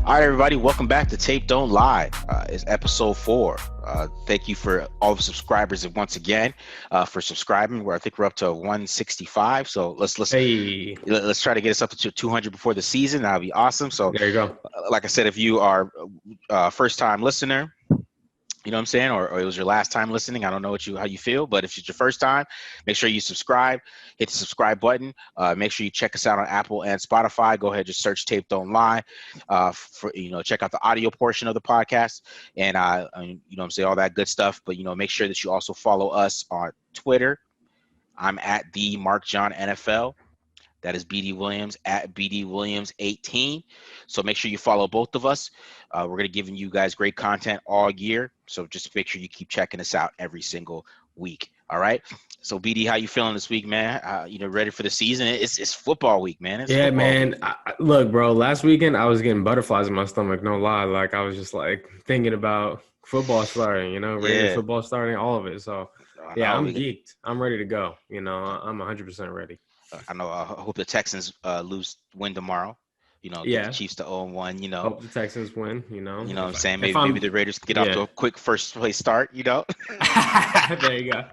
All right, everybody, welcome back to Tape Don't Lie. It's episode 4. Thank you for all the subscribers once again for subscribing. I think we're up to 165. So let's Hey, let's try to get us up to 200 before the season. That'll be awesome. So, there you go. like I said, if you are a first-time listener, you know what I'm saying, or it was your last time listening, I don't know how you feel, but if it's your first time, make sure you subscribe, hit the subscribe button. Make sure you check us out on Apple and Spotify. Go ahead, just search Tape Don't Lie. Check out the audio portion of the podcast, and I'm saying, all that good stuff. But make sure that you also follow us on Twitter. I'm at the Mark John NFL. That is BD Williams at BD Williams 18. So make sure you follow both of us. We're going to giving you guys great content all year. So just make sure you keep checking us out every single week. All right. So BD, how you feeling this week, man? Ready for the season? It's football week, man. It's Yeah, football man. week. Look, bro, last weekend I was getting butterflies in my stomach, no lie. Like I was just like thinking about football starting, Raiders Yeah. football starting, all of it. So I yeah, know. I'm geeked. I'm ready to go. I'm 100% ready. I know. I hope the Texans win tomorrow. Get the Yeah. Chiefs to 0-1. Hope the Texans win, You know what I'm If saying? if Maybe I'm the Raiders can get off to yeah. a quick first place start. There you go.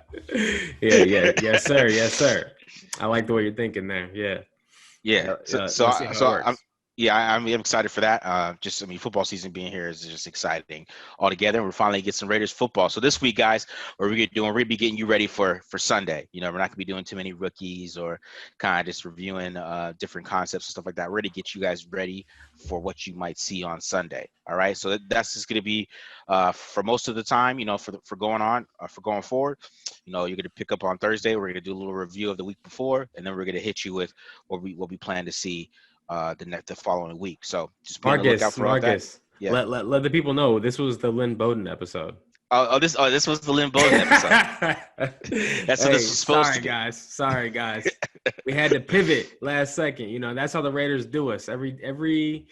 Yeah. Yes, sir. Yes, sir. I like the way you're thinking there. Yeah. Yeah. So so Let's see I- how so it I'm works. yeah, I'm excited for that. Football season being here is just exciting altogether. We're finally get some Raiders football. So this week, guys, we're gonna be getting you ready for Sunday. We're not gonna be doing too many rookies or kind of just reviewing different concepts and stuff like that. We're gonna get you guys ready for what you might see on Sunday. All right. So that's just gonna be for most of the time. For going forward. You're gonna pick up on Thursday. We're gonna do a little review of the week before, and then we're gonna hit you with what we plan to see the following week. So just be on the lookout for all that. Marcus, Yeah. let the people know this was the Lynn Bowden episode. This was the Lynn Bowden episode. That's what this Hey, was supposed to sorry be. guys. Sorry guys. We had to pivot last second. That's how the Raiders do us. Every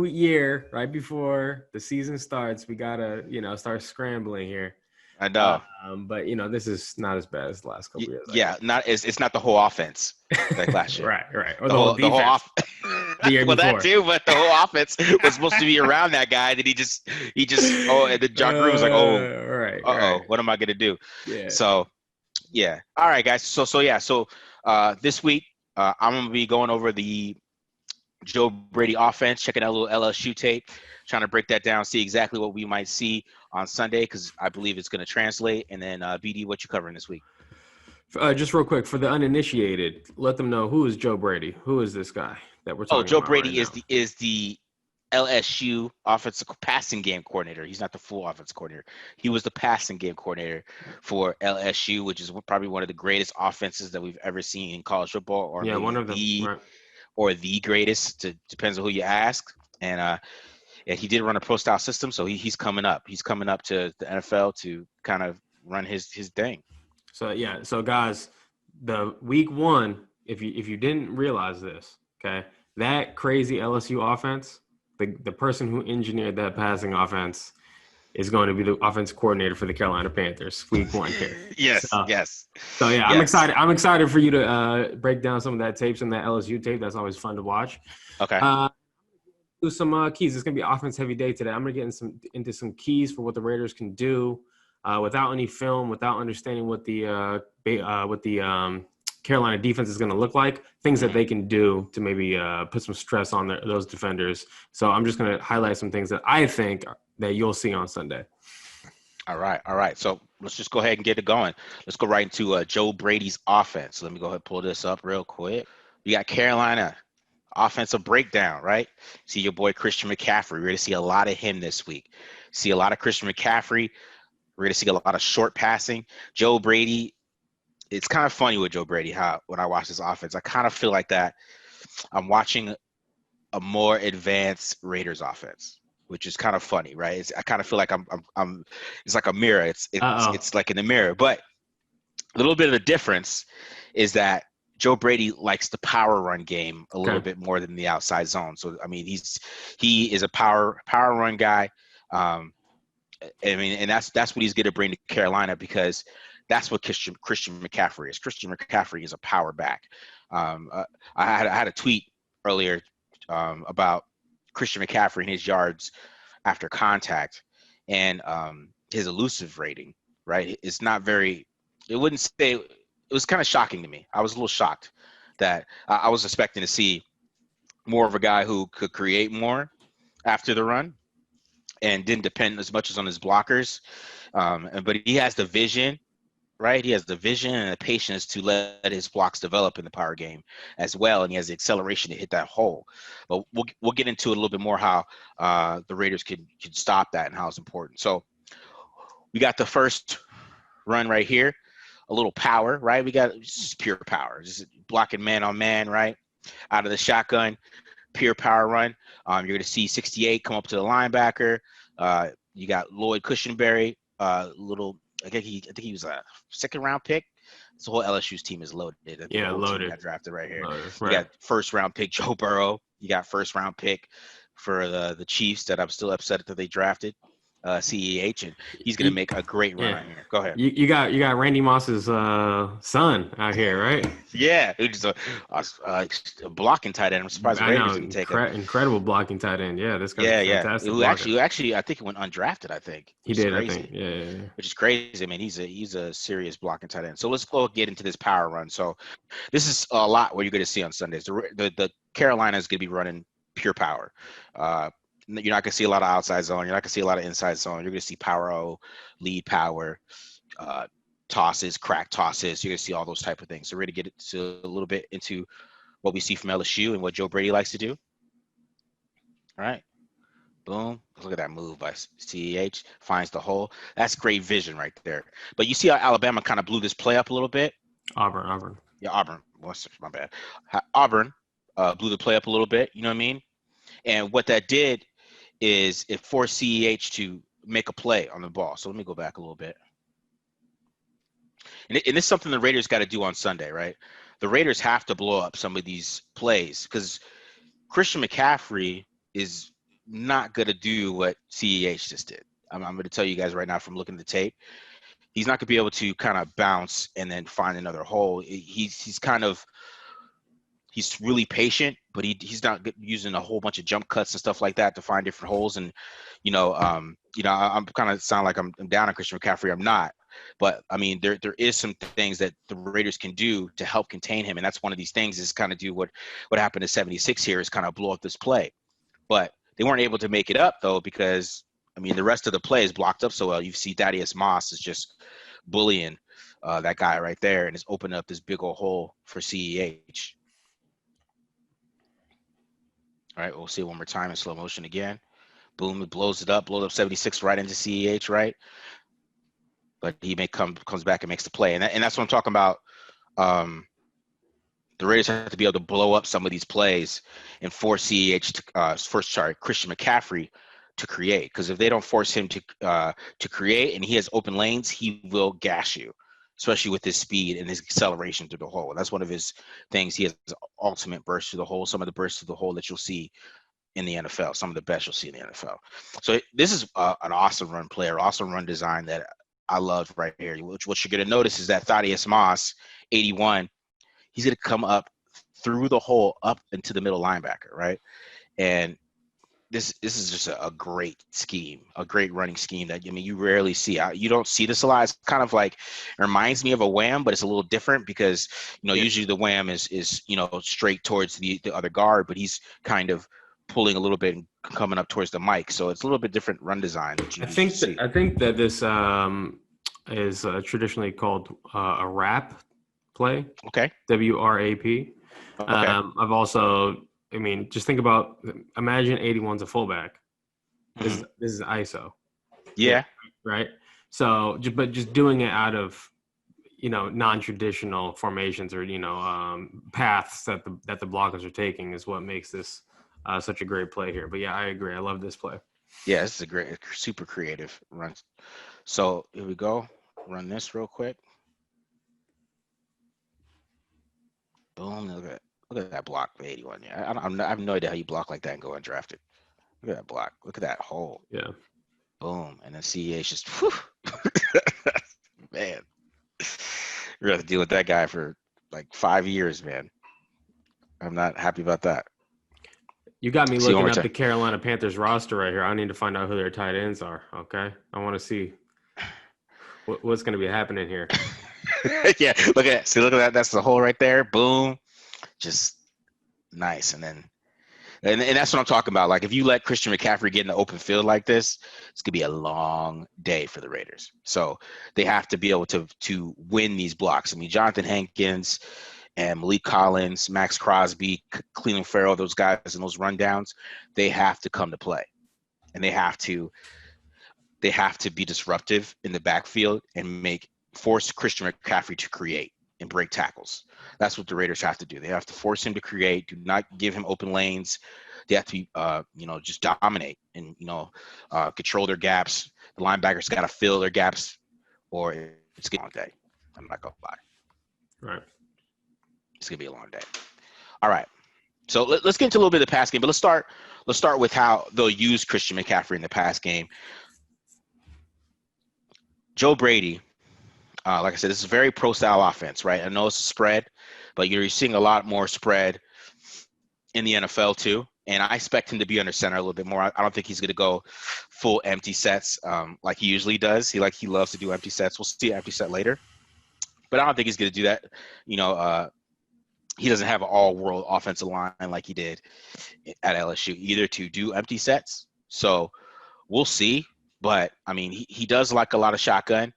year, right before the season starts, we gotta, start scrambling here. I know. But this is not as bad as the last couple years, I Yeah, guess. not it's not the whole offense like last year. Right. Or The the whole whole defense off. the year Well, that before. too, but the whole offense was supposed to be around that guy. That and then John Gruden was like, oh, Right. what am I gonna do? Yeah. So yeah. All right, guys. So this week I'm gonna be going over the Joe Brady offense, checking out a little LSU tape, trying to break that down, see exactly what we might see on Sunday, because I believe it's going to translate. And then BD, what you covering this week? Just real quick for the uninitiated, let them know who is Joe Brady. Who is this guy that we're Oh, talking Joe about right Brady now? is the LSU offensive passing game coordinator. He's not the full offensive coordinator. He was the passing game coordinator for LSU, which is probably one of the greatest offenses that we've ever seen in college football, or Yeah, one maybe of them. Right. the greatest. Depends on who you ask. And he did run a pro style system, so he's coming up. He's coming up to the NFL to kind of run his thing. So guys, the week one, if you didn't realize this, okay, that crazy LSU offense, the person who engineered that passing offense is going to be the offense coordinator for the Carolina Panthers week one here. Yes, So, yes, so yeah, I'm yes. excited. I'm excited for you to break down some of that tape, some of that LSU tape. That's always fun to watch. Okay. Do some keys. It's gonna be offense heavy day today. I'm gonna get into some keys for what the Raiders can do without any film, without understanding what the Carolina defense is going to look like, things that they can do to maybe put some stress on those defenders. So I'm just going to highlight some things that I think that you'll see on Sunday. All right. So let's just go ahead and get it going. Let's go right into Joe Brady's offense. So let me go ahead and pull this up real quick. We got Carolina offensive breakdown, right? See your boy Christian McCaffrey. We're going to see a lot of him this week. See a lot of Christian McCaffrey. We're going to see a lot of short passing. Joe Brady, it's kind of funny with Joe Brady, how when I watch this offense, I kind of feel like that I'm watching a more advanced Raiders offense, which is kind of funny, right? I kind of feel like I'm it's like a mirror. It's like in the mirror. But a little bit of the difference is that Joe Brady likes the power run game a little bit more than the outside zone. So I mean, he is a power run guy. And that's what he's going to bring to Carolina, because that's what Christian McCaffrey is. Christian McCaffrey is a power back. I had a tweet earlier about Christian McCaffrey and his yards after contact and his elusive rating, right? It's not very, it wouldn't say, it was kind of shocking to me. I was a little shocked that I was expecting to see more of a guy who could create more after the run and didn't depend as much as on his blockers. But he has the vision, right? He has the vision and the patience to let his blocks develop in the power game as well, and he has the acceleration to hit that hole. But we'll get into it a little bit more how the Raiders could stop that and how it's important. So we got the first run right here, a little power, right? We got just pure power, just blocking man on man, right? Out of the shotgun, pure power run. You're going to see 68 come up to the linebacker. You got Lloyd Cushenberry, little. I think he was a second round pick. This whole LSU's team is loaded. I think the Yeah, whole team loaded. got drafted right here. Loaded. You Right. got first round pick Joe Burrow. You got first round pick for the Chiefs that I'm still upset that they drafted CEH, and he's going to You, make a great run yeah. on here. Go ahead. You got Randy Moss's son out here, right? Yeah, it was a blocking tight end. I'm surprised the I Raiders know, didn't take him. incredible blocking tight end. Yeah, this guy's a Yeah, yeah. fantastic Who blocker. actually, I think he went undrafted. I think, He which is did, I think. crazy. Yeah, yeah, yeah. Which is crazy. I mean, he's a serious blocking tight end. So let's go get into this power run. So this is a lot what you're going to see on Sundays. The Carolina is going to be running pure power. You're not going to see a lot of outside zone. You're not going to see a lot of inside zone. You're going to see power O, lead power, uh, tosses, crack tosses. You're going to see all those type of things. So we're going to get to a little bit into what we see from LSU and what Joe Brady likes to do. All right. Boom. Look at that move by CEH. Finds the hole. That's great vision right there. But you see how Alabama kind of blew this play up a little bit? Auburn. Yeah, Auburn. My bad. Auburn blew the play up a little bit. You know what I mean? And what that did is it forced CEH to make a play on the ball. So let me go back a little bit. And it's something the Raiders got to do on Sunday, right? The Raiders have to blow up some of these plays because Christian McCaffrey is not going to do what CEH just did. I'm going to tell you guys right now from looking at the tape. He's not going to be able to kind of bounce and then find another hole. He's really patient, but he's not using a whole bunch of jump cuts and stuff like that to find different holes. And I'm kind of sound like I'm down on Christian McCaffrey. I'm not, but I mean there is some things that the Raiders can do to help contain him, and that's one of these things is kind of do what happened to 76 here is kind of blow up this play. But they weren't able to make it up though because I mean the rest of the play is blocked up so well. You see Thaddeus Moss is just bullying that guy right there and it's opened up this big old hole for CEH. All right, we'll see it one more time in slow motion again. Boom, it blows up 76 right into CEH, right? But he comes back and makes the play. And that's what I'm talking about. The Raiders have to be able to blow up some of these plays and force CEH to Christian McCaffrey to create. Because if they don't force him to create and he has open lanes, he will gash you, especially with his speed and his acceleration through the hole. That's one of his things. He has ultimate burst through the hole. Some of the bursts through the hole that you'll see in the NFL, some of the best you'll see in the NFL. So this is an awesome run player, awesome run design that I love right here. What you're going to notice is that Thaddeus Moss, 81, he's going to come up through the hole up into the middle linebacker, right? And this is just a great scheme, a great running scheme that you rarely see. You don't see this a lot. It's kind of like it reminds me of a wham, but it's a little different because usually the wham is straight towards the other guard, but he's kind of pulling a little bit and coming up towards the mic. So it's a little bit different run design that you usually see. I think that this is traditionally called a wrap play. Okay. WRAP. Okay. I've also, just think about, imagine 81's a fullback. This is ISO. Yeah. Right. So, but just doing it out of, non-traditional formations or, paths that the blockers are taking is what makes this such a great play here. But yeah, I agree. I love this play. Yeah, this is a great, super creative run. So here we go. Run this real quick. Boom. Look at that block for 81. Yeah, I have no idea how you block like that and go undrafted. Look at that block. Look at that hole. Yeah. Boom. And then CEH just, whew. Man. We're going to have to deal with that guy for like 5 years, man. I'm not happy about that. You got me See one looking more up time. the Carolina Panthers roster right here. I need to find out who their tight ends are. Okay, I want to see what's going to be happening here. Yeah, look at that. See, look at that. That's the hole right there. Boom. Just nice. And then and that's what I'm talking about. Like if you let Christian McCaffrey get in the open field like this, it's gonna be a long day for the Raiders. So they have to be able to win these blocks. I mean, Jonathan Hankins and Malik Collins, Max Crosby, Cleveland Farrell, those guys in those rundowns, they have to come to play. And they have to be disruptive in the backfield and force Christian McCaffrey to create and break tackles. That's what the Raiders have to do. They have to force him to create. Do not give him open lanes. They have to be, just dominate and control their gaps. The linebackers got to fill their gaps, or it's gonna be a long day. I'm not gonna lie. Right. It's gonna be a long day. All right. So let's get into a little bit of the pass game, but let's start with how they'll use Christian McCaffrey in the pass game. Joe Brady, like I said, this is a very pro-style offense, right? I know it's a spread, but you're seeing a lot more spread in the NFL too. And I expect him to be under center a little bit more. I don't think he's going to go full empty sets like he usually does. He loves to do empty sets. We'll see an empty set later, but I don't think he's going to do that. He doesn't have an all-world offensive line like he did at LSU either to do empty sets. So we'll see. But I mean, he does like a lot of shotgun.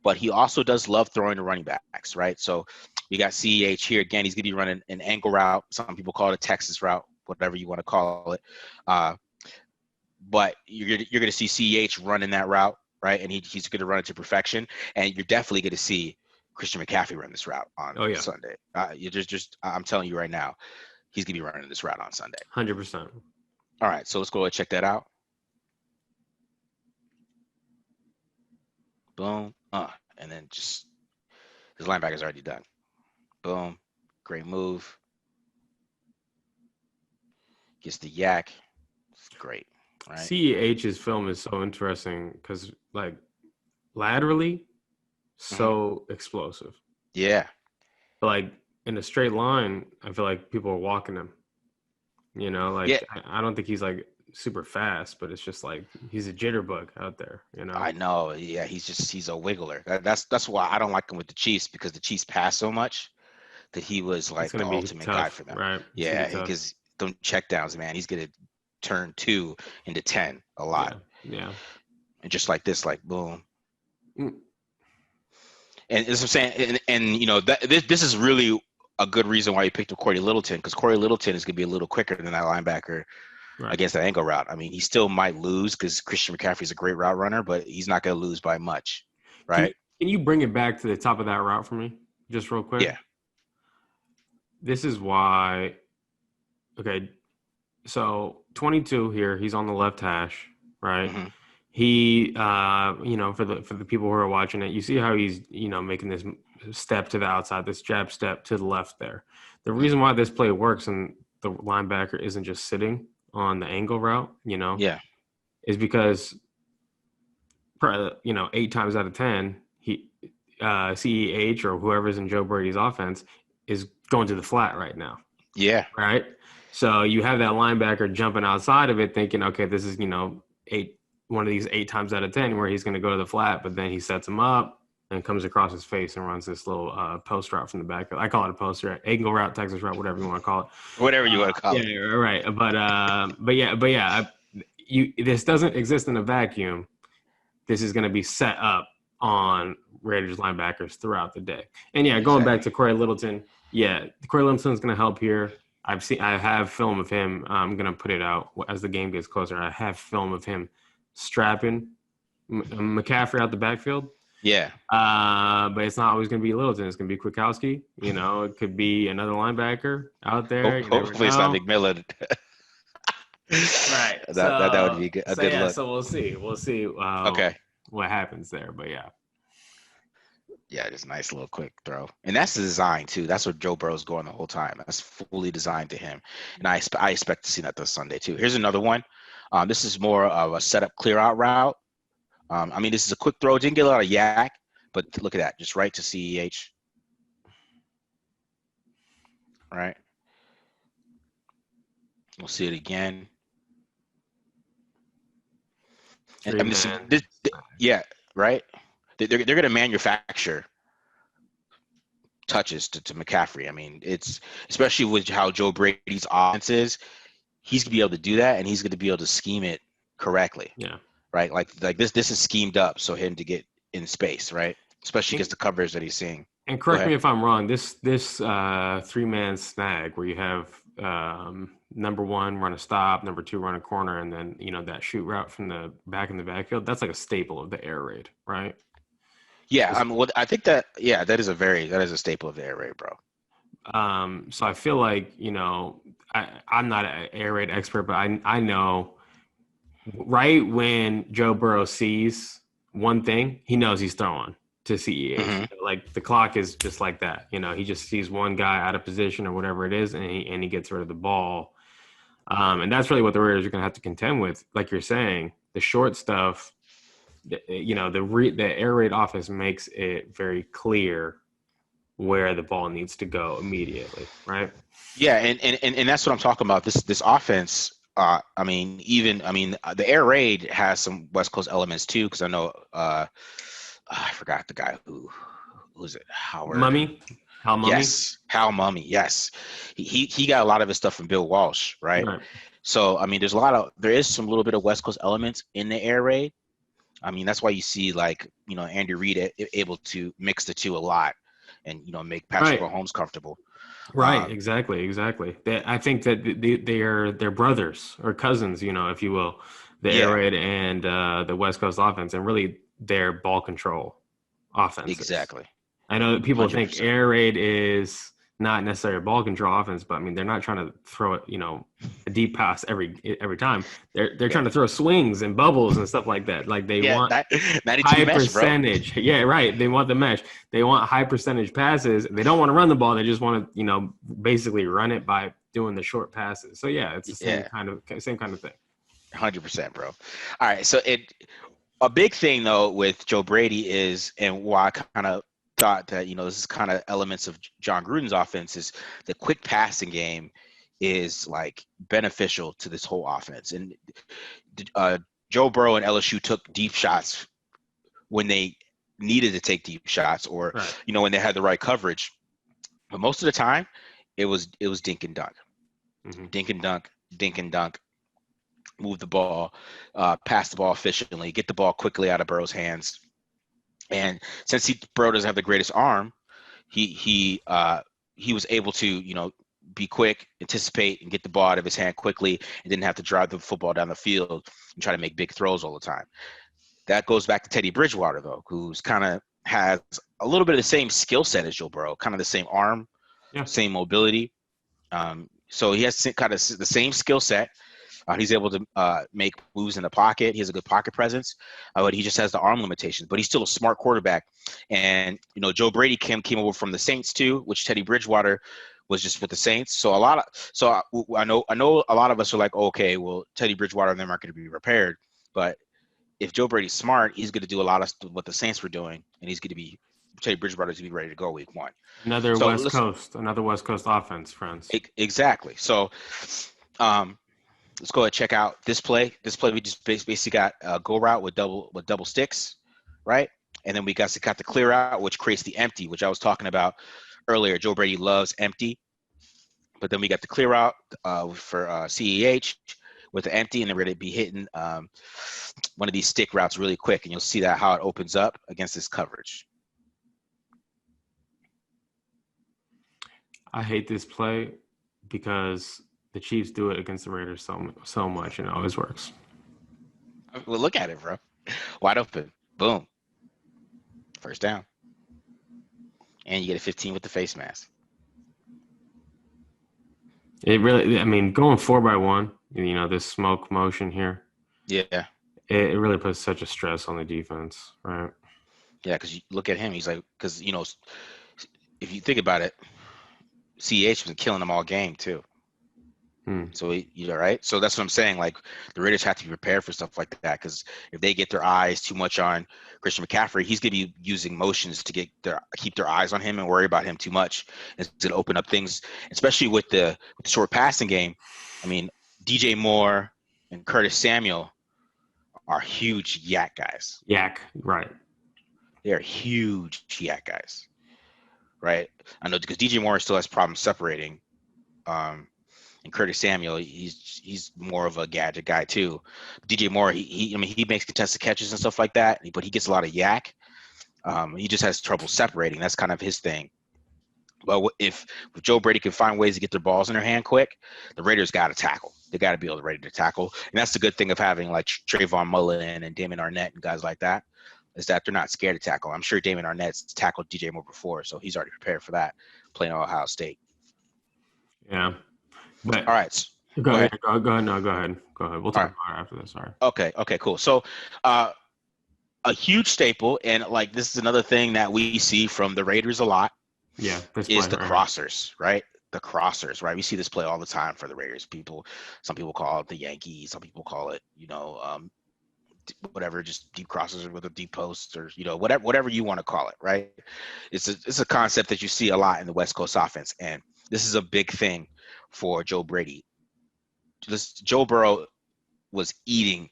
But he also does love throwing to running backs, right? So you got CEH here. Again, he's going to be running an angle route. Some people call it a Texas route, whatever you want to call it. But you're going to see CEH running that route, right? And he's going to run it to perfection. And you're definitely going to see Christian McCaffrey run this route on Sunday. I'm telling you right now, he's going to be running this route on Sunday. 100%. All right, so let's go ahead and check that out. Boom. And then just his linebacker's already done. Boom. Great move. Gets the yak. It's great. Right. CEH's film is so interesting because, like, laterally, so explosive. Yeah. But, like, in a straight line, I feel like people are walking him. I don't think he's, like, super fast, but it's just like he's a jitterbug out there, I know. Yeah, he's a wiggler. That's why I don't like him with the Chiefs, because the Chiefs pass so much that he was like the ultimate guy for them. Right? Yeah, because them check downs, man, he's gonna turn 2 into 10 a lot. Yeah. And just like this, like boom. And as I'm saying, and this is really a good reason why you picked up Corey Littleton, because Corey Littleton is gonna be a little quicker than that linebacker. Right. Against that angle route. I mean, he still might lose because Christian McCaffrey is a great route runner, but he's not going to lose by much, right? Can you bring it back to the top of that route for me, just real quick? Yeah. This is why. Okay, so 22 here. He's on the left hash, right? Mm-hmm. He, for the people who are watching it, you see how he's making this step to the outside, this jab step to the left there. The reason why this play works and the linebacker isn't just sitting on the angle route, is because, 8 times out of 10, CEH or whoever's in Joe Brady's offense is going to the flat right now. Yeah. Right. So you have that linebacker jumping outside of it, thinking, okay, this is one of these 8 times out of 10 where he's going to go to the flat, but then he sets him up and comes across his face and runs this little post route from the back. I call it a post route, angle route, Texas route, whatever you want to call it. Whatever you want to call it. Yeah, right. This doesn't exist in a vacuum. This is going to be set up on Raiders linebackers throughout the day. And going back to Corey Littleton, Corey Littleton's going to help here. I have film of him. I'm going to put it out as the game gets closer. I have film of him strapping McCaffrey out the backfield. Yeah. But it's not always going to be Littleton. It's going to be Kwiatkowski. It could be another linebacker out there. Hopefully it's not McMillan. Right. That would be a good look. So we'll see. We'll see what happens there. But yeah, just a nice little quick throw. And that's the design too. That's what Joe Burrow's going the whole time. That's fully designed to him. And I expect to see that this Sunday too. Here's another one. This is more of a setup clear out route. This is a quick throw. Didn't get a lot of yak, but look at that. Just right to CEH. Right. We'll see it again. And I Three mean, man. yeah, right. They're going to manufacture touches to McCaffrey. I mean, it's especially with how Joe Brady's offense is. He's gonna be able to do that, and he's gonna be able to scheme it correctly, Yeah. right? Like this is schemed up so him to get in space, right? Especially against the coverage that he's seeing. And Go correct ahead. me if I'm wrong. This three man snag where you have number one run a stop, number two run a corner, and then that shoot route from the back in the backfield. That's like a staple of the air raid, right? Yeah, I mean, what I think that that is a staple of the air raid, bro. So I feel like I'm not an air raid expert, but I know right when Joe Burrow sees one thing, he knows he's throwing to CEH. Hmm. Like the clock is just like that. He just sees one guy out of position or whatever it is, and he gets rid of the ball. And that's really what the Raiders are going to have to contend with. Like you're saying, the short stuff. The air raid offense makes it very clear where the ball needs to go immediately, right? Yeah, and that's what I'm talking about. This offense. I mean, the air raid has some West Coast elements too, because I know I forgot the guy who was it, Howard. Mummy, how mummy? Yes, Hal Mummy. Yes, he got a lot of his stuff from Bill Walsh, right? Right. So I mean, there is some little bit of West Coast elements in the air raid. I mean, that's why you see like Andy Reid able to mix the two a lot, and make Patrick Right. Mahomes comfortable. Right, exactly. I think that they're brothers or cousins, if you will, the air Yeah, raid and the West Coast offense, and really their ball control offenses. exactly, I know that people think 100%. air raid is not necessarily a ball control offense, but I mean they're not trying to throw it, a deep pass every time. They're Yeah, trying to throw swings and bubbles and stuff like that. Like they yeah, want 92 high mesh, bro. percentage. Yeah, right. They want the mesh. They want high percentage passes. They don't want to run the ball. They just want to, basically run it by doing the short passes. So yeah, it's the Yeah, same kind of thing. 100%, bro. All right, so a big thing though with Joe Brady is, and why I kind of thought that this is kind of elements of John Gruden's offense, is the quick passing game is like beneficial to this whole offense. And uh, Joe Burrow and LSU took deep shots when they needed to take deep shots, or Right. when they had the right coverage. But most of the time, it was dink and dunk, Mm-hmm. dink and dunk, dink and dunk. Move the ball, pass the ball efficiently, get the ball quickly out of Burrow's hands. And since Burrow doesn't have the greatest arm, he was able to be quick, anticipate, and get the ball out of his hand quickly, and didn't have to drive the football down the field and try to make big throws all the time. That goes back to Teddy Bridgewater though, who's kind of has a little bit of the same skill set as Joe Burrow, kind of the same arm, Yeah. same mobility. So he has kind of the same skill set. He's able to make moves in the pocket. He has a good pocket presence, but he just has the arm limitations. But he's still a smart quarterback. And Joe Brady came over from the Saints too, which Teddy Bridgewater was just with the Saints. So I know a lot of us are like, okay, well, Teddy Bridgewater and them aren't going to be prepared. But if Joe Brady's smart, he's going to do a lot of what the Saints were doing, and Teddy Bridgewater's going to be ready to go week one. So Another West Coast offense, friends. exactly. So. Let's go ahead and check out this play. This play we just basically got a go route with double sticks, right? And then we got the clear out, which creates the empty, which I was talking about earlier. Joe Brady loves empty, but then we got the clear out for CEH with the empty, and then we're going to be hitting one of these stick routes really quick, and you'll see that how it opens up against this coverage. I hate this play because the Chiefs do it against the Raiders so much, and it always works. Well, look at it, bro. Wide open. Boom. First down. And you get a 15 with the face mask. It really, I mean, going 4x1, this smoke motion here, Yeah. it really puts such a stress on the defense, right? Yeah, because you look at him, he's like, because, if you think about it, CH was killing them all game too. So you're right. So that's what I'm saying. Like the Raiders have to be prepared for stuff like that, because if they get their eyes too much on Christian McCaffrey, he's going to be using motions to keep their eyes on him and worry about him too much. It's going to open up things, especially with the short passing game. I mean, DJ Moore and Curtis Samuel are huge yak guys. Yak, right. They're huge yak guys, right? I know because DJ Moore still has problems separating. Um, and Curtis Samuel, he's more of a gadget guy too. DJ Moore, I mean, he makes contested catches and stuff like that, but he gets a lot of yak. He just has trouble separating. That's kind of his thing. But if Joe Brady can find ways to get their balls in their hand quick, the Raiders got to tackle. They got to be able to ready to tackle, and that's the good thing of having like Trayvon Mullen and Damon Arnett and guys like that, is that they're not scared to tackle. I'm sure Damon Arnett's tackled DJ Moore before, so he's already prepared for that playing Ohio State. Yeah. But All right, go go ahead. ahead. Go ahead. No, go ahead. Go ahead. We'll All talk right, about it after this. Sorry. okay, cool. So, a huge staple, and like this is another thing that we see from the Raiders a lot, Yeah, this is play the right here. crossers, right? The crossers, right? We see this play all the time for the Raiders. Some people call it the Yankees, some people call it, whatever, just deep crossers with a deep post, or whatever you want to call it, right? It's a concept that you see a lot in the West Coast offense, and this is a big thing for Joe Brady. Joe Burrow was eating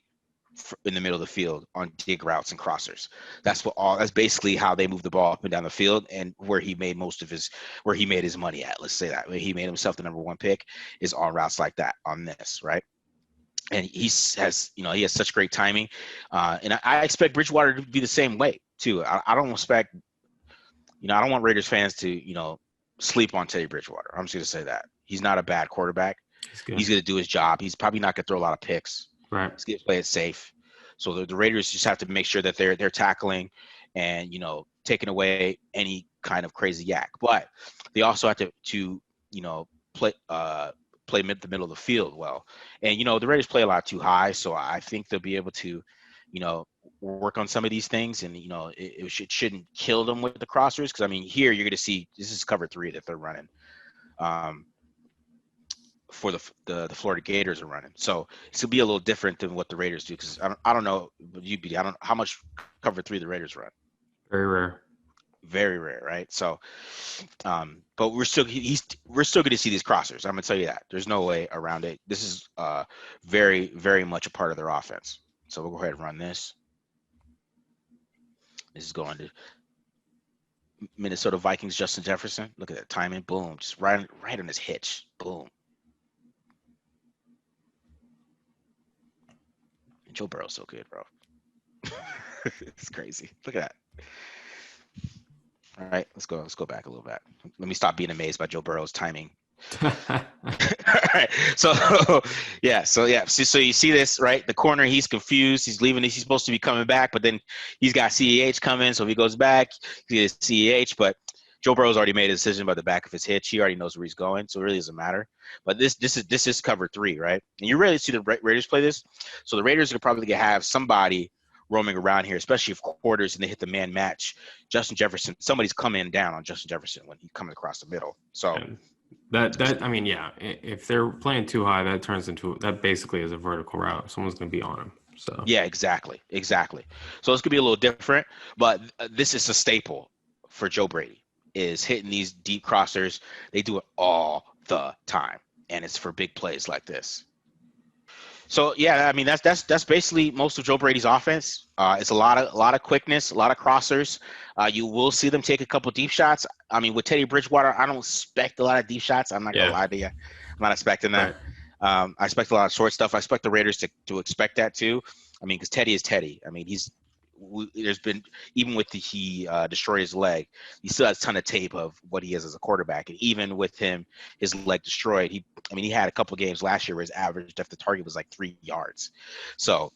in the middle of the field on dig routes and crossers. That's basically how they move the ball up and down the field, and where he made his money at. Let's say that where he made himself the number one pick is on routes like that on this, right? And he has such great timing, and I expect Bridgewater to be the same way too. I don't expect, I don't want Raiders fans to sleep on Teddy Bridgewater. I'm just gonna say that he's not a bad quarterback. He's good. He's gonna do his job. He's probably not gonna throw a lot of picks. Right. He's gonna play it safe. So the Raiders just have to make sure that they're tackling and taking away any kind of crazy yak. But they also have to play the middle of the field well. And the Raiders play a lot too high, so I think they'll be able to work on some of these things, and shouldn't kill them with the crossers, because I mean here you're going to see this is cover 3 that they're running. For the Florida Gators are running. So it's gonna be a little different than what the Raiders do, because I don't know, I don't know how much cover 3 the Raiders run. Very rare. Very rare, right? So, but we're still going to see these crossers. I'm gonna tell you that. There's no way around it. This is very, very much a part of their offense. So we'll go ahead and run this. This is going to Minnesota Vikings. Justin Jefferson. Look at that timing. Boom. Just right on his hitch. Boom. Joe Burrow's so good, bro. It's crazy. Look at that. All right, let's go. Let's go back a little bit. Let me stop being amazed by Joe Burrow's timing. All right. So yeah. So you see this, right? The corner, he's confused. He's leaving. He's supposed to be coming back, but then he's got CEH coming. So if he goes back, he gets CEH. But Joe Burrow's already made a decision by the back of his hitch. He already knows where he's going, so it really doesn't matter. But this is cover 3, right? And you rarely see the Raiders play this. So the Raiders are probably gonna have somebody roaming around here, especially if quarters and they hit the man match. Justin Jefferson, somebody's coming down on Justin Jefferson when he's coming across the middle. So that I mean, yeah, if they're playing too high, that basically is a vertical route. Someone's going to be on him. So yeah, exactly. So it's gonna be a little different, but this is a staple for Joe Brady, is hitting these deep crossers. They do it all the time, and it's for big plays like this. So yeah, I mean that's basically most of Joe Brady's offense. It's a lot of quickness, a lot of crossers. You will see them take a couple deep shots. I mean, with Teddy Bridgewater, I don't expect a lot of deep shots. I'm not gonna lie to you. I'm not expecting that. right. I expect a lot of short stuff. I expect the Raiders to expect that too. I mean, because Teddy is Teddy. I mean, there's been, even with he destroyed his leg, he still has a ton of tape of what he is as a quarterback. And even with his leg destroyed, he had a couple of games last year where his average depth of target was like 3 yards. So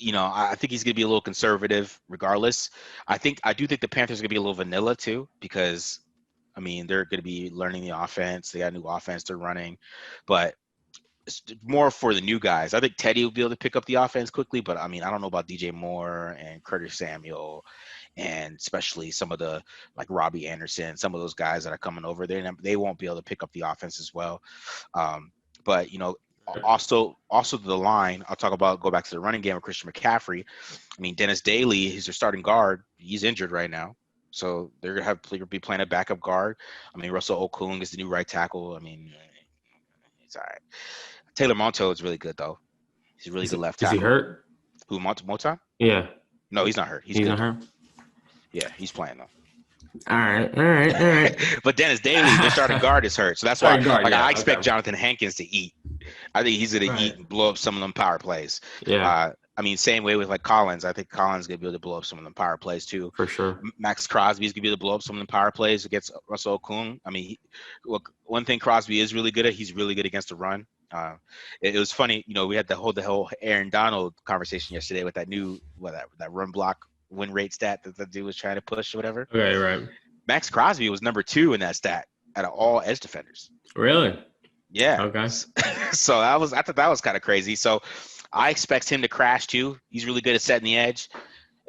I think he's going to be a little conservative regardless. I do think the Panthers are going to be a little vanilla too, because I mean, they're going to be learning the offense. They got a new offense they're running, but it's more for the new guys. I think Teddy will be able to pick up the offense quickly, but I mean, I don't know about DJ Moore and Curtis Samuel, and especially some of the, like, Robbie Anderson, some of those guys that are coming over there. They won't be able to pick up the offense as well. But also the line. Go back to the running game of Christian McCaffrey. I mean, Dennis Daly, he's their starting guard. He's injured right now. So they're gonna be playing a backup guard. I mean, Russell Okung is the new right tackle. I mean, He's all right. Taylor Monteau is really good though. He's a really good left Is he tackle. hurt? Who Monteau? Yeah. No, he's not hurt. He's He's good not though. hurt? Yeah, he's playing though. All right. All right. All right. But Dennis Daly, their starting guard, is hurt, so that's why. Starting guard, Like, yeah. I expect Okay. Jonathan Hankins to eat. I think he's gonna Right. eat and blow up some of them power plays. Yeah, I mean, same way with like Collins. I think Collins is gonna be able to blow up some of them power plays too. for sure. Max Crosby's gonna be able to blow up some of them power plays against Russell Okung. I mean, look, one thing Crosby is really good at, he's really good against the run. It was funny, we had the whole Aaron Donald conversation yesterday with that new that run block win rate stat that the dude was trying to push or whatever. Okay, right. Max Crosby was number 2 in that stat out of all edge defenders. Really? Yeah. Okay. So I thought that was kind of crazy. So I expect him to crash too. He's really good at setting the edge.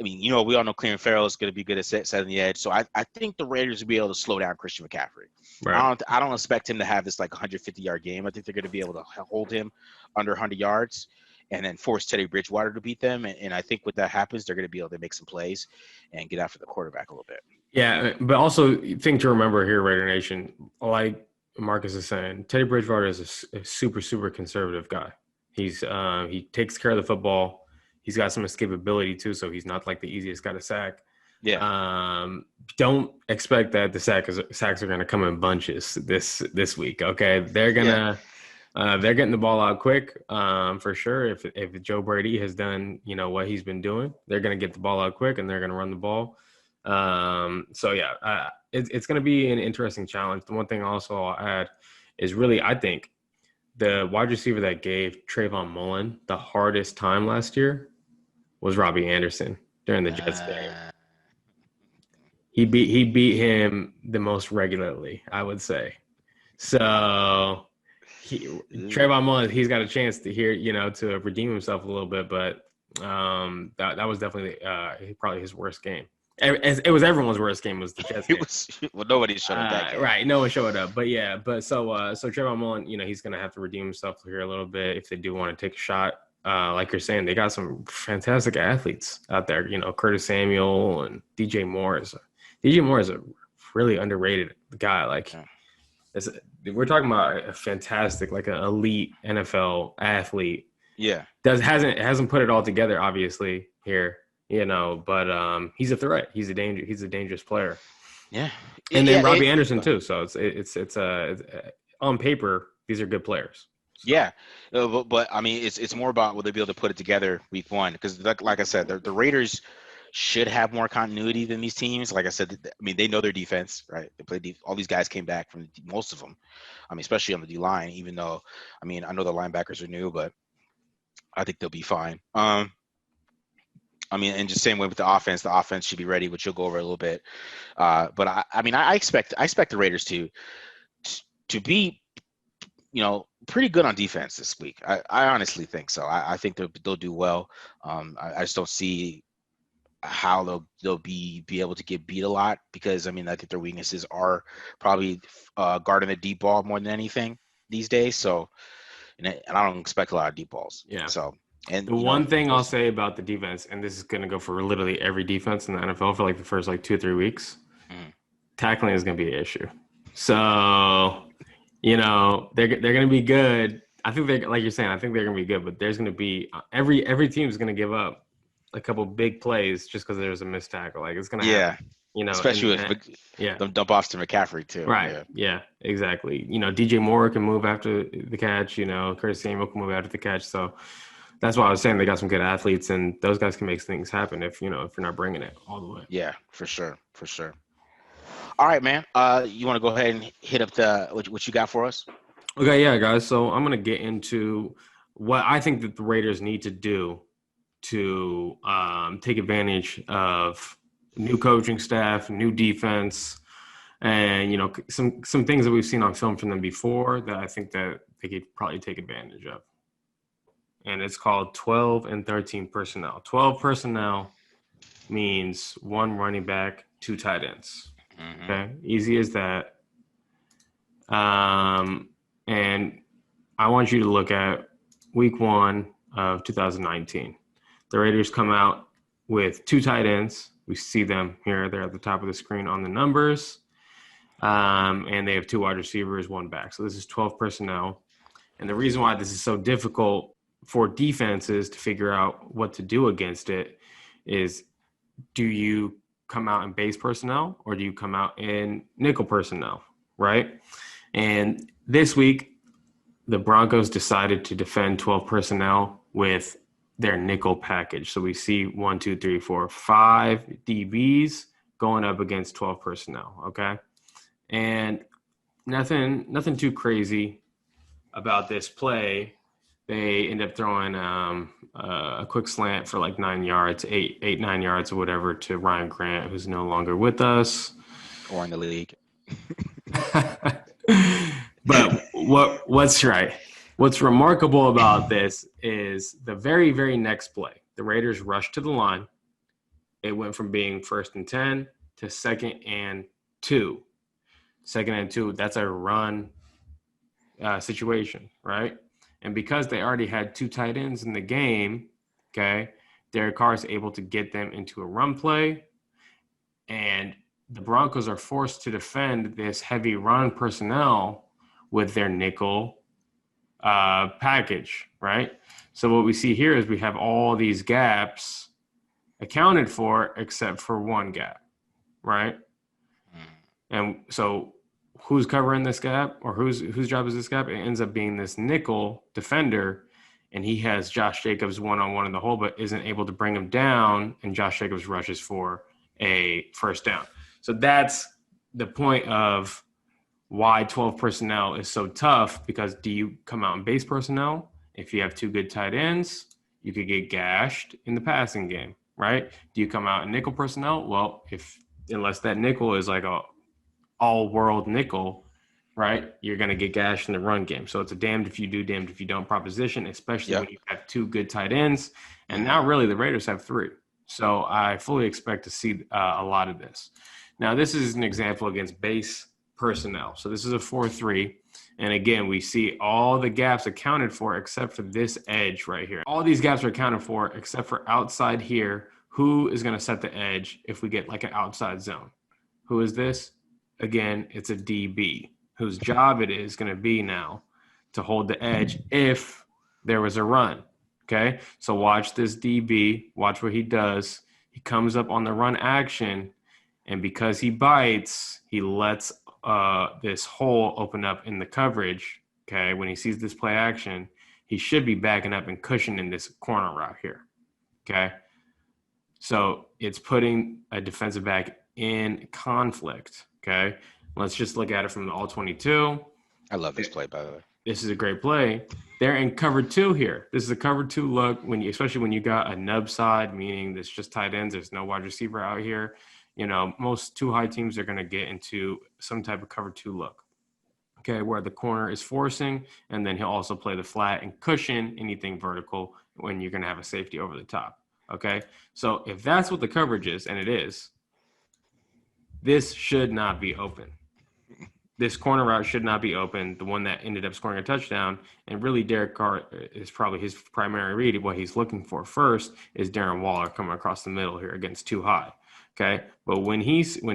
I mean, we all know Cleveland Farrell is going to be good at setting the edge. So I think the Raiders will be able to slow down Christian McCaffrey. Right. I don't expect him to have this like 150-yard game. I think they're going to be able to hold him under 100 yards and then force Teddy Bridgewater to beat them. And I think when that happens, they're going to be able to make some plays and get after the quarterback a little bit. Yeah, but also thing to remember here, Raider Nation, like Marcus is saying, Teddy Bridgewater is a super, super conservative guy. He takes care of the football. He's got some escapability too, so he's not like the easiest guy to sack. Yeah. Don't expect that the sacks are going to come in bunches this week. Okay, they're getting the ball out quick for sure. If Joe Brady has done what he's been doing, they're going to get the ball out quick and they're going to run the ball. So yeah, it's going to be an interesting challenge. The one thing also I'll add is really, I think the wide receiver that gave Trayvon Mullen the hardest time last year was Robbie Anderson during the Jets game. He beat him the most regularly, I would say. So Trayvon Mullen, he's got a chance to to redeem himself a little bit, but that was definitely probably his worst game. It was everyone's worst game was the Jets game. Nobody showed up that game. Right, no one showed up. But yeah, so Trayvon Mullen, he's gonna have to redeem himself here a little bit if they do want to take a shot. Like you're saying, they got some fantastic athletes out there. Curtis Samuel and DJ Moore is a really underrated guy. Like, we're talking about a fantastic, like an elite NFL athlete. Yeah, hasn't put it all together, obviously here. But he's a threat. He's a dangerous player. Yeah, and then Robbie Anderson too. So it's on paper these are good players. So. Yeah, but I mean it's more about will they be able to put it together week 1 because like I said the Raiders should have more continuity than these teams. Like I said, I mean they know their defense, right? They played all these guys came back from most of them. I mean especially on the D line. Even though I know the linebackers are new, but I think they'll be fine. I mean, and just same way with the offense should be ready, which you'll go over a little bit. But I expect the Raiders to be, pretty good on defense this week. I honestly think so. I think they'll do well. I just don't see how they'll be able to get beat a lot because I think their weaknesses are probably guarding the deep ball more than anything these days. So, and I don't expect a lot of deep balls. Yeah. So. And the one thing I'll say about the defense, and this is going to go for literally every defense in the NFL for like the first 2 or 3 weeks, tackling is going to be an issue. So, they're going to be good. I think they're like you're saying. I think they're going to be good, but there's going to be every team is going to give up a couple big plays just because there's a missed tackle. Like it's going to happen. Especially with them dump offs to McCaffrey too. Right. Yeah, exactly. DJ Moore can move after the catch. Curtis Samuel can move after the catch. So. That's why I was saying they got some good athletes, and those guys can make things happen if you're not bringing it all the way. Yeah, for sure. All right, man. You want to go ahead and hit up what you got for us? Okay, yeah, guys. So I'm gonna get into what I think that the Raiders need to do to take advantage of new coaching staff, new defense, and some things that we've seen on film from them before that I think that they could probably take advantage of. And it's called 12 and 13 personnel. 12 personnel means 1 running back, 2 tight ends. Mm-hmm. Okay, easy as that. And I want you to look at week 1 of 2019. The Raiders come out with 2 tight ends. We see them here. They're at the top of the screen on the numbers. And they have 2 wide receivers, 1 back. So this is 12 personnel. And the reason why this is so difficult for defenses to figure out what to do against it is, do you come out in base personnel or do you come out in nickel personnel, right? And this week, the Broncos decided to defend 12 personnel with their nickel package. So we see 1, 2, 3, 4, 5 DBs going up against 12 personnel, okay? And nothing too crazy about this play. They end up throwing a quick slant for like 9 yards, 9 yards or whatever to Ryan Grant, who's no longer with us. Or in the league. But what's right? What's remarkable about this is the very, very next play. The Raiders rushed to the line. It went from being 1st and 10 to 2nd and 2. 2nd and 2, that's a run situation, right? And because they already had 2 tight ends in the game, okay, Derek Carr is able to get them into a run play. And the Broncos are forced to defend this heavy run personnel with their nickel package, right? So what we see here is we have all these gaps accounted for except for one gap, right? And so who's covering this gap, or whose job is this gap? It ends up being this nickel defender, and he has Josh Jacobs one-on-one in the hole, but isn't able to bring him down, and Josh Jacobs rushes for a first down. So that's the point of why 12 personnel is so tough, because do you come out in base personnel? If you have 2 good tight ends, you could get gashed in the passing game, right? Do you come out in nickel personnel? Well, unless that nickel is like a all-world nickel, right, you're going to get gashed in the run game. So it's a damned if you do, damned if you don't proposition, especially when you have 2 good tight ends. And now really the Raiders have 3. So I fully expect to see a lot of this. Now, this is an example against base personnel. So this is a 4-3. And again, we see all the gaps accounted for except for this edge right here. All these gaps are accounted for except for outside here. Who is going to set the edge if we get like an outside zone? Who is this? Again, it's a DB whose job it is going to be now to hold the edge if there was a run. Okay, so watch this DB. Watch what he does. He comes up on the run action, and because he bites, he lets this hole open up in the coverage. Okay, when he sees this play action, he should be backing up and cushioning this corner route here. Okay, so it's putting a defensive back in conflict. Okay, let's just look at it from the all-22. I love this play, by the way. This is a great play. They're in cover 2 here. This is a cover 2 look, especially when you got a nub side, meaning there's just tight ends. There's no wide receiver out here. You know, most 2-high teams are going to get into some type of cover 2 look, okay, where the corner is forcing, and then he'll also play the flat and cushion anything vertical when you're going to have a safety over the top, okay? So if that's what the coverage is, and it is, this should not be open. This corner route should not be open, the one that ended up scoring a touchdown. And really, Derek Carr is probably his primary read. What he's looking for first is Darren Waller coming across the middle here against 2-high. Okay, but when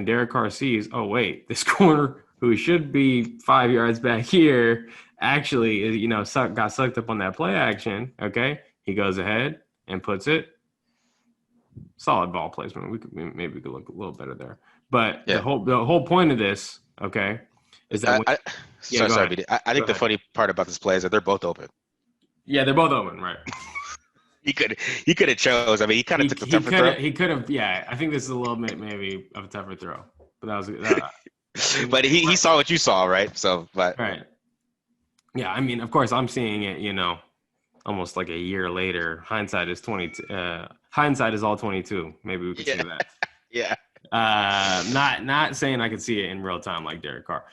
Derek Carr sees, oh wait, this corner who should be 5 yards back here actually, got sucked up on that play action. Okay, he goes ahead and puts it. Solid ball placement. We could look a little better there. But the whole point of this, okay, is that I think the funny part about this play is that they're both open. Yeah, they're both open, right? He could have chose. I mean, he kind of took the tougher throw. He could have. Yeah, I think this is a little bit maybe of a tougher throw, but that was. But he saw what you saw, right? So, but right. Yeah, I mean, of course, I'm seeing it. Almost like a year later. Hindsight is 20. Hindsight is all 22. Maybe we could say that. Yeah. Not saying I could see it in real time like Derek Carr.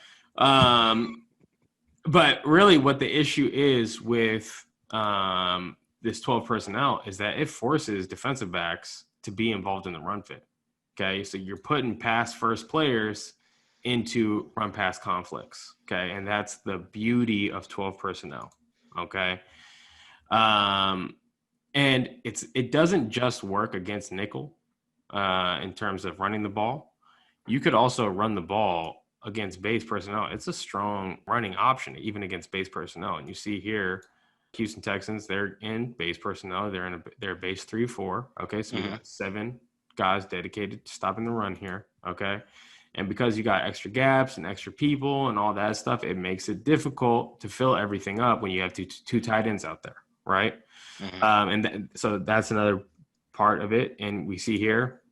But really what the issue is with this 12 personnel is that it forces defensive backs to be involved in the run fit. Okay, so you're putting pass first players into run pass conflicts. Okay, and that's the beauty of 12 personnel. Okay, and it doesn't just work against nickel in terms of running the ball. You could also run the ball against base personnel, it's a strong running option, even against base personnel. And you see here, Houston Texans, they're in base personnel. They're base 3-4. Okay, so we got 7 guys dedicated to stopping the run here. Okay, and because you got extra gaps and extra people and all that stuff, it makes it difficult to fill everything up when you have two tight ends out there, right? So that's another part of it. And we see here,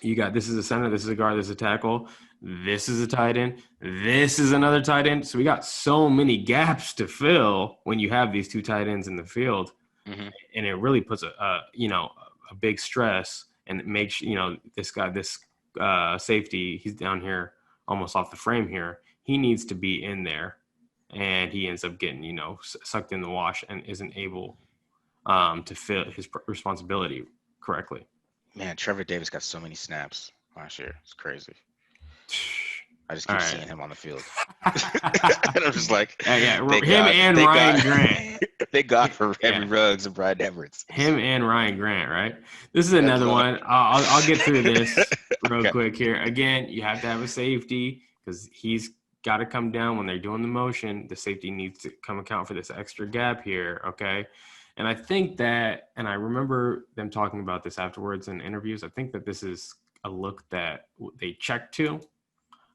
you got, this is a center, this is a guard, this is a tackle, this is a tight end, this is another tight end. So we got so many gaps to fill when you have these 2 tight ends in the field, and it really puts a big stress, and it makes this guy, this safety, he's down here almost off the frame here. He needs to be in there, and he ends up getting sucked in the wash and isn't able to fill his responsibility correctly. Man, Trevor Davis got so many snaps last year. It's crazy. I just keep seeing him on the field. And I'm just like, him and Ryan Grant. Thank God for Henry Ruggs and Brian Everett. Him and Ryan Grant, right? This is another one. I'll get through this real quick here. Again, you have to have a safety because he's got to come down when they're doing the motion. The safety needs to come account for this extra gap here, okay? And I think that, and I remember them talking about this afterwards in interviews, I think that this is a look that they checked to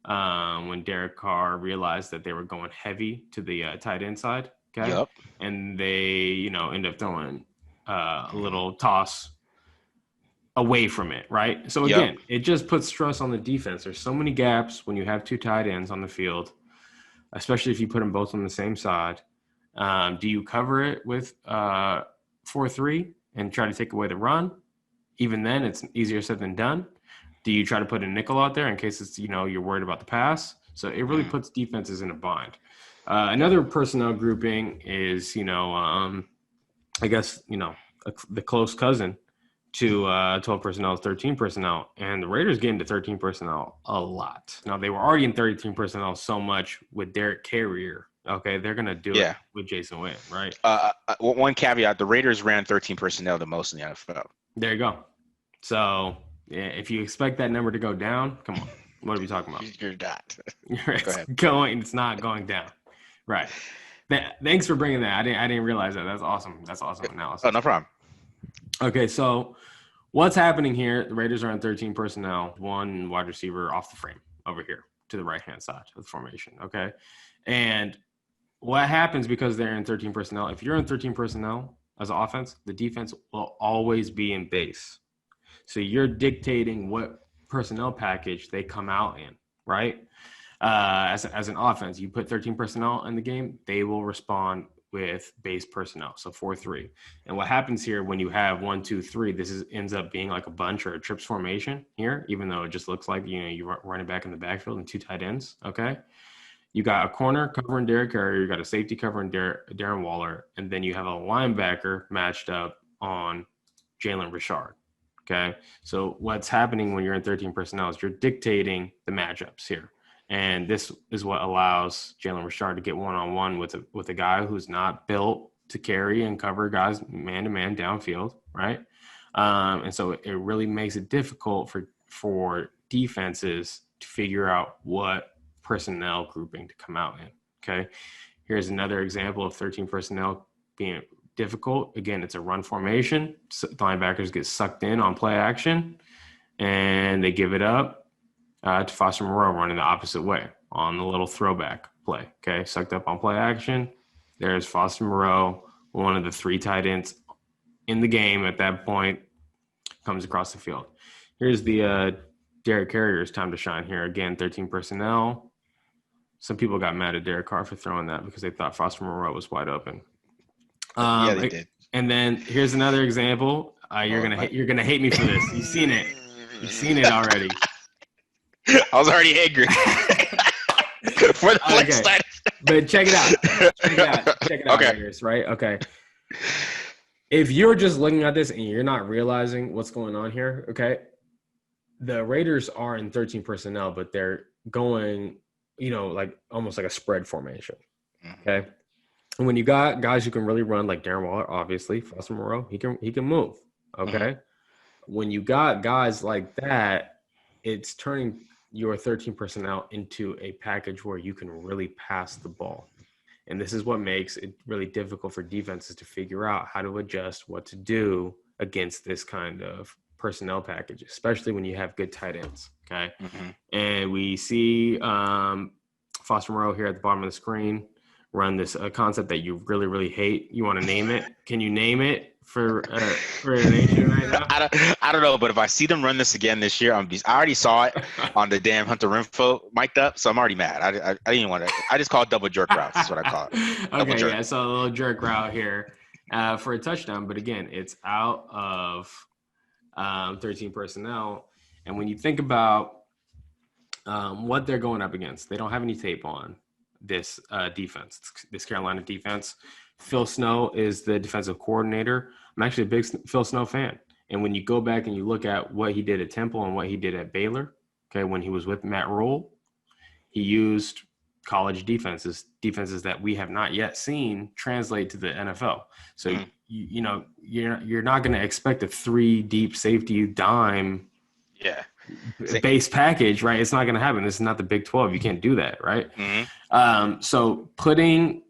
when Derek Carr realized that they were going heavy to the tight end side. Okay. Yep. And they, end up throwing a little toss away from it, right? So again, it just puts stress on the defense. There's so many gaps when you have 2 tight ends on the field, especially if you put them both on the same side. Do you cover it with 4-3 and try to take away the run? Even then, it's easier said than done. Do you try to put a nickel out there in case it's you're worried about the pass? So it really puts defenses in a bind. Another personnel grouping is I guess the close cousin to 12 personnel is 13 personnel, and the Raiders get into 13 personnel a lot. Now they were already in 13 personnel so much with Derek Carrier. Okay, they're gonna do it with Jason Witten, right? One caveat: the Raiders ran 13 personnel the most in the NFL. There you go. So if you expect that number to go down, come on, what are we talking about? You're not. It's not going down. Right. Thanks for bringing that. I didn't realize that. That's awesome. That's awesome analysis. Oh, no problem. Okay, so what's happening here? The Raiders are on 13 personnel, 1 wide receiver off the frame over here to the right-hand side of the formation. Okay, and what happens because they're in 13 personnel? If you're in 13 personnel as an offense, the defense will always be in base. So you're dictating what personnel package they come out in, right? As an offense, you put 13 personnel in the game, they will respond with base personnel, so 4-3. And what happens here when you have 1, 2, 3, ends up being like a bunch or a trips formation here, even though it just looks like you're running back in the backfield and 2 tight ends. Okay. You got a corner covering Derek Carrier, you got a safety covering Darren Waller, and then you have a linebacker matched up on Jalen Richard. Okay, so what's happening when you're in 13 personnel is you're dictating the matchups here, and this is what allows Jalen Richard to get one-on-one with a guy who's not built to carry and cover guys man-to-man downfield, right? And so it really makes it difficult for defenses to figure out what personnel grouping to come out in. Okay, here's another example of 13 personnel being difficult. Again, it's a run formation. So linebackers get sucked in on play action, and they give it up to Foster Moreau running the opposite way on the little throwback play. Okay, sucked up on play action. There's Foster Moreau, one of the 3 tight ends in the game at that point, comes across the field. Here's the Derek Carrier's time to shine here. Again, 13 personnel. Some people got mad at Derek Carr for throwing that because they thought Foster Moreau was wide open. Yeah, they did. And then here's another example. You're gonna hate me for this. You've seen it. You've seen it already. I was already angry. For the flex side. But check it out. Check it out. Okay. Raiders, right? Okay. If you're just looking at this and you're not realizing what's going on here, okay, the Raiders are in 13 personnel, but they're going, like almost like a spread formation. Okay. And when you got guys who can really run, like Darren Waller, obviously, Foster Moreau, he can move. Okay. When you got guys like that, it's turning your 13 personnel into a package where you can really pass the ball. And this is what makes it really difficult for defenses to figure out how to adjust, what to do against this kind of personnel package, especially when you have good tight ends. Okay. Mm-hmm. And we see Foster Moreau here at the bottom of the screen run this concept that you really, really hate. You want to name it? Can you name it for the nation right now? I don't know, but if I see them run this again this year, I already saw it on the damn Hunter Renfro mic'd up, so I'm already mad. I didn't even want to. I just call it double jerk routes. That's what I call it. Double Okay, jerk. yeah, so a little jerk route here for a touchdown, but again, it's out of 13 personnel. And when you think about what they're going up against, they don't have any tape on this defense, this Carolina defense. Phil Snow is the defensive coordinator. I'm actually a big Phil Snow fan. And when you go back and you look at what he did at Temple and what he did at Baylor, okay, when he was with Matt Rule, he used college defenses that we have not yet seen translate to the NFL. So, you know, you're not going to expect a 3 deep safety dime base package, right? It's not going to happen. This is not the Big 12. You can't do that, right? Mm-hmm. So putting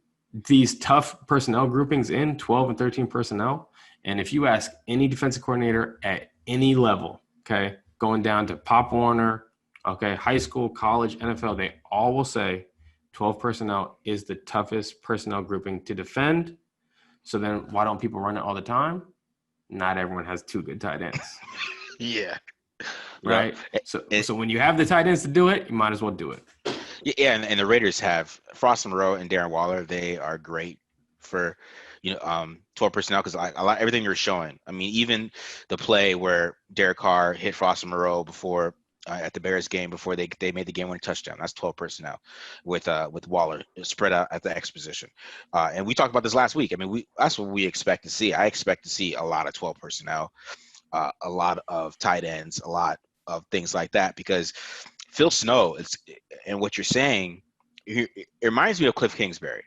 these tough personnel groupings in 12 and 13 personnel, and if you ask any defensive coordinator at any level, okay, going down to Pop Warner, okay, high school, college, NFL, they all will say 12 personnel is the toughest personnel grouping to defend. So then why don't people run it all the time? Not everyone has 2 good tight ends. Yeah. Right. So when you have the tight ends to do it, you might as well do it. Yeah, and the Raiders have Frost Monroe and Darren Waller. They are great for 12 personnel because I like everything you're showing. I mean, even the play where Derek Carr hit Frost Monroe before at the Bears game before they made the game-winning touchdown. That's 12 personnel with Waller spread out at the X position. And we talked about this last week. I mean, that's what we expect to see. I expect to see a lot of 12 personnel, a lot of tight ends, a lot of things like that because Phil Snow and what you're saying, it reminds me of Cliff Kingsbury.